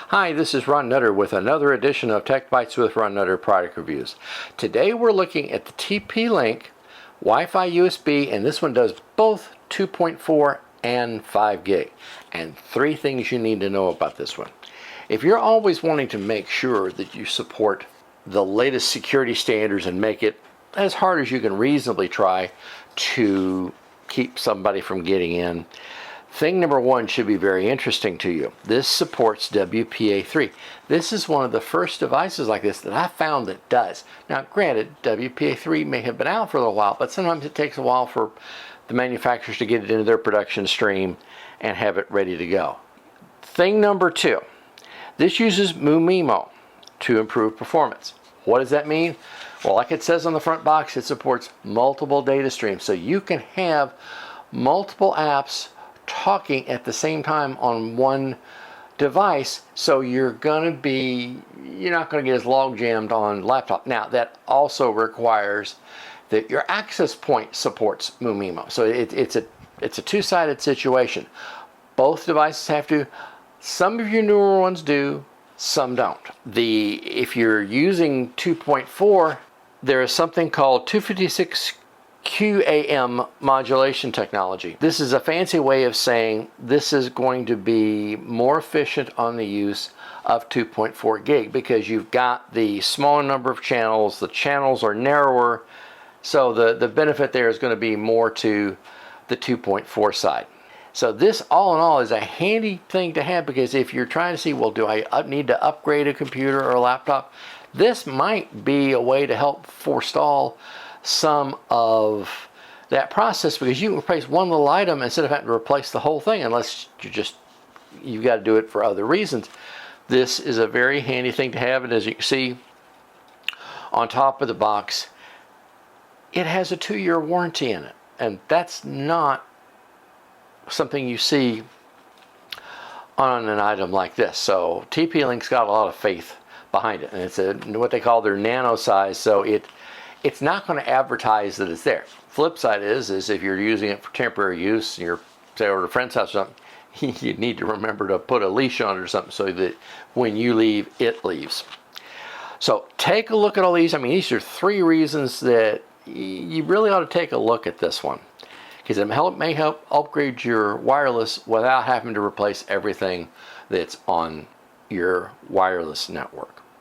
Hi, this is Ron Nutter with another edition of Tech Bites with Ron Nutter product reviews. Today we're looking at the TP-Link Wi-Fi USB, and this one does both 2.4 and 5 gig. And three things you need to know about this one. If you're always wanting to make sure that you support the latest security standards and make it as hard as you can reasonably try to keep somebody from getting in, thing number one should be very interesting to you. This supports WPA3. This is one of the first devices like this that I found that does. Now granted, WPA3 may have been out for a little while, but sometimes it takes a while for the manufacturers to get it into their production stream and have it ready to go. Thing number two, this uses MU-MIMO to improve performance. What does that mean? Well, like it says on the front box, it supports multiple data streams. So you can have multiple apps talking at the same time on one device, so you're not going to get as log jammed on laptop. Now that also requires that your access point supports MU-MIMO. So it's a two-sided situation. Both devices have to. Some of your newer ones do, some don't. If you're using 2.4, there is something called 256 QAM modulation technology. This is a fancy way of saying this is going to be more efficient on the use of 2.4 gig because you've got the smaller number of channels, the channels are narrower, so the benefit there is going to be more to the 2.4 side. So this all in all is a handy thing to have, because if you're trying to see, well, do I need to upgrade a computer or a laptop, this might be a way to help forestall some of that process, because you can replace one little item instead of having to replace the whole thing, unless you've got to do it for other reasons. This is a very handy thing to have, and as you can see on top of the box, it has a 2-year warranty in it, and that's not something you see on an item like this. So TP-Link's got a lot of faith behind it, and it's what they call their nano size, so it's not going to advertise that it's there. Flip side is if you're using it for temporary use and you're, say, over at a friend's house or something, you need to remember to put a leash on it or something so that when you leave, it leaves. So take a look at all these. I mean, these are three reasons that you really ought to take a look at this one, because it may help upgrade your wireless without having to replace everything that's on your wireless network.